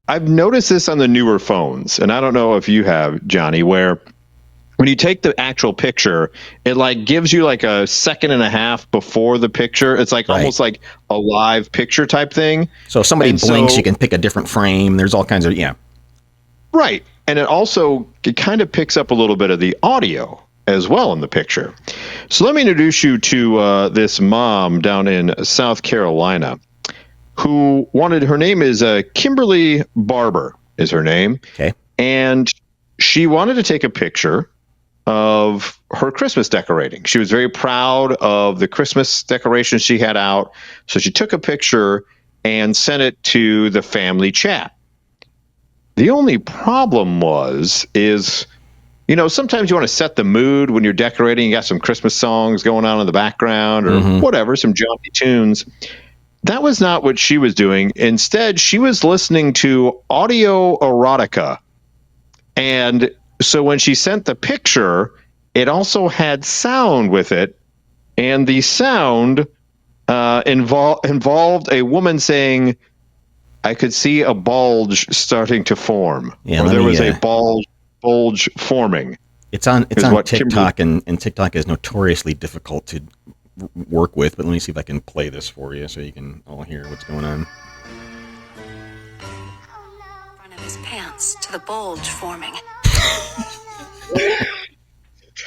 I've noticed this on the newer phones, and I don't know if you have, Johnny, where when you take the actual picture, it like gives you like a second and a half before the picture. It's like Right. almost like a live picture type thing. So if somebody And blinks, so, you can pick a different frame. There's all kinds of, yeah. right. And it kind of picks up a little bit of the audio as well in the picture. So let me introduce you to this mom down in South Carolina who wanted, her name is Kimberly Barber is her name. Okay. And she wanted to take a picture of her Christmas decorating. She was very proud of the Christmas decorations she had out. So she took a picture and sent it to the family chat. The only problem is, sometimes you want to set the mood when you're decorating. You got some Christmas songs going on in the background or whatever, some jaunty tunes. That was not what she was doing. Instead, she was listening to audio erotica. And so when she sent the picture, it also had sound with it. And the sound involved a woman saying, I could see a bulge starting to form. Yeah, or there was a bulge forming. It's on TikTok, and TikTok is notoriously difficult to work with, but let me see if I can play this for you so you can all hear what's going on. Front of his pants to the bulge forming.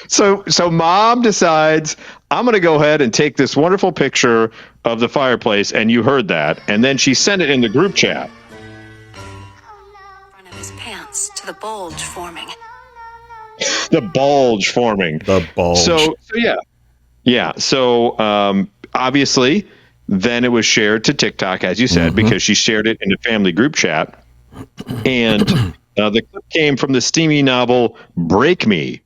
So mom decides, I'm going to go ahead and take this wonderful picture of the fireplace, and you heard that, and then she sent it in the group chat. Front of his pants to the bulge forming. The bulge forming. The bulge. So yeah. Yeah. So obviously, then it was shared to TikTok, as you said, because she shared it in the family group chat. And the clip came from the steamy novel Break Me,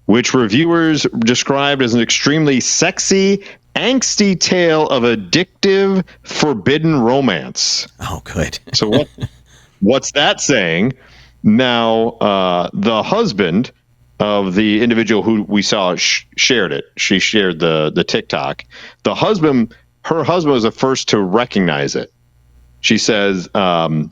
which reviewers described as an extremely sexy, angsty tale of addictive, forbidden romance. Oh, good. So what's that saying? Now, the husband of the individual who we saw shared it. She shared the TikTok. Her husband was the first to recognize it. She says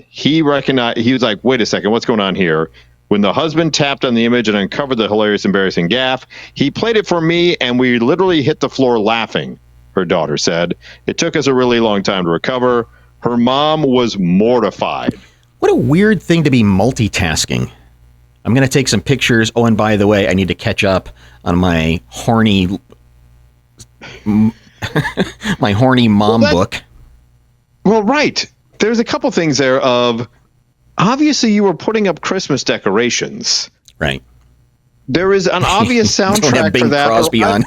he was like, wait a second, what's going on here? When the husband tapped on the image and uncovered the hilarious, embarrassing gaffe, he played it for me and we literally hit the floor laughing, her daughter said. It took us a really long time to recover. Her mom was mortified. What a weird thing to be multitasking. I'm going to take some pictures. Oh, and by the way, I need to catch up on my horny mom book. Well, right. There's a couple things there of, obviously you were putting up Christmas decorations. Right. There is an obvious soundtrack for that. Crosby on.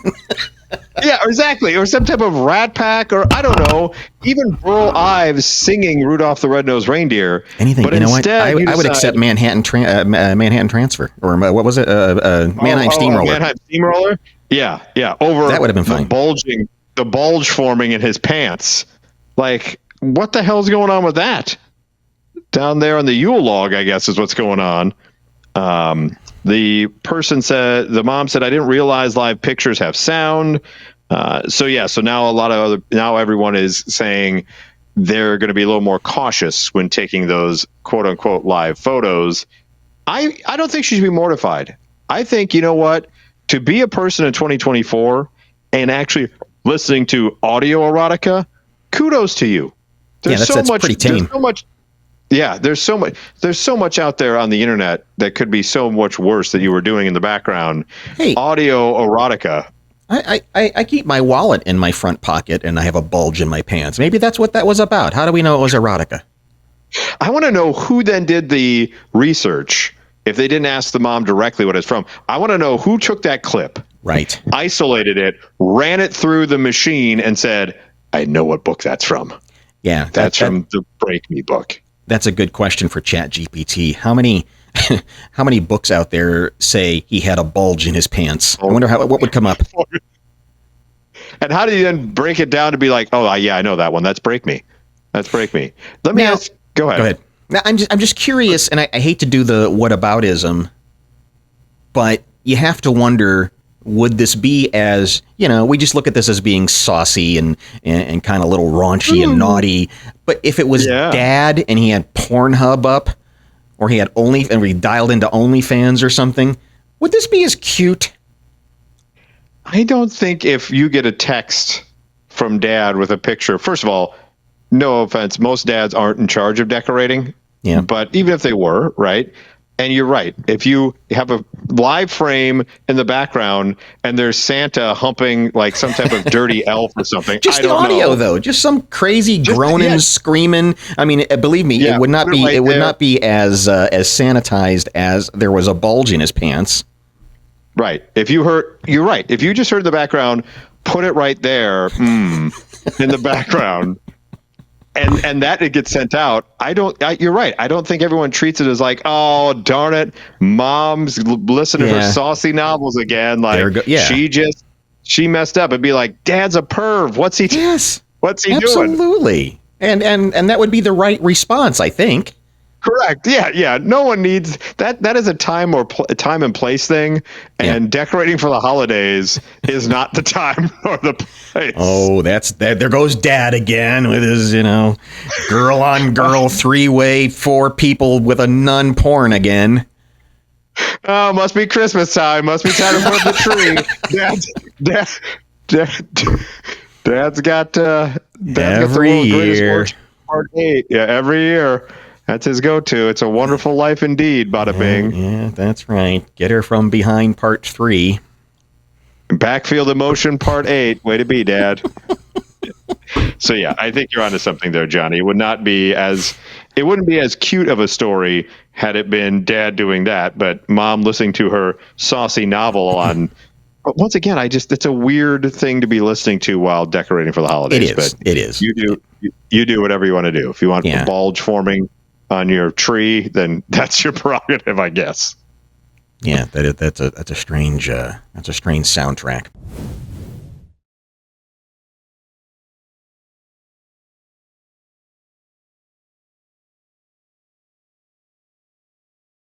Yeah, exactly. Or some type of Rat Pack, or I don't know, even Burl Ives singing Rudolph the Red-Nosed Reindeer. Anything. But you know what? instead, I would accept Manhattan Transfer. Or what was it? Mannheim Steamroller. Mannheim Steamroller? Yeah. Over that would have been fine. The bulge forming in his pants. Like, what the hell's going on with that? Down there on the Yule log, I guess, is what's going on. The mom said, I didn't realize live pictures have sound. So now everyone is saying they're going to be a little more cautious when taking those quote unquote live photos. I don't think she should be mortified. I think, you know what, to be a person in 2024 and actually listening to audio erotica, kudos to you. That's pretty tame. There's so much. Yeah, there's so much out there on the internet that could be so much worse that you were doing in the background. Hey, audio erotica. I keep my wallet in my front pocket and I have a bulge in my pants. Maybe that's what that was about. How do we know it was erotica? I want to know who then did the research. If they didn't ask the mom directly what it's from, I want to know who took that clip, right? Isolated it, ran it through the machine, and said, "I know what book that's from." Yeah, that's from the Break Me book. That's a good question for ChatGPT. How many books out there say he had a bulge in his pants? I wonder what would come up. And how do you then break it down to be like, oh yeah, I know that one. That's Break Me. That's Break Me. Let me ask. Go ahead. Now, I'm just curious, and I hate to do the whataboutism, but you have to wonder would this be as, we just look at this as being saucy and kind of a little raunchy and naughty. But if it was Dad and he had Pornhub up, or he had he dialed into OnlyFans or something, would this be as cute? I don't think if you get a text from Dad with a picture, first of all, no offense, most dads aren't in charge of decorating. Yeah. But even if they were, right? And you're right. If you have a live frame in the background and there's Santa humping like some type of dirty elf or something, just I the don't audio know. though, just some crazy groaning, screaming. I mean, believe me, it would not be. It would not be as sanitized as there was a bulge in his pants. Right. If you heard, you're right. If you just heard the background, put it right there in the background. And that it gets sent out. You're right. I don't think everyone treats it as like, oh, darn it, Mom's listening to her saucy novels again. Like she messed up. It'd be like, Dad's a perv. What's he doing? Absolutely. And that would be the right response, I think. Correct. Yeah. No one needs that. That is a time and place thing. And decorating for the holidays is not the time or the place. Oh, that's that. There goes Dad again with his, girl on girl 3-way 4 people with a nun porn again. Oh, must be Christmas time. Must be time to put up the tree. Dad's got every year. Part 8. Yeah, every year. That's his go-to. It's a wonderful life indeed, bada bing. Yeah, that's right. Get her from behind part 3. Backfield emotion part 8. Way to be, Dad. So yeah, I think you're onto something there, Johnny. It wouldn't be as cute of a story had it been Dad doing that, but Mom listening to her saucy novel on. But once again, it's a weird thing to be listening to while decorating for the holidays. It is. You do whatever you want to do. If you want a bulge forming on your tree, then that's your prerogative, I guess. Yeah, that's a strange soundtrack.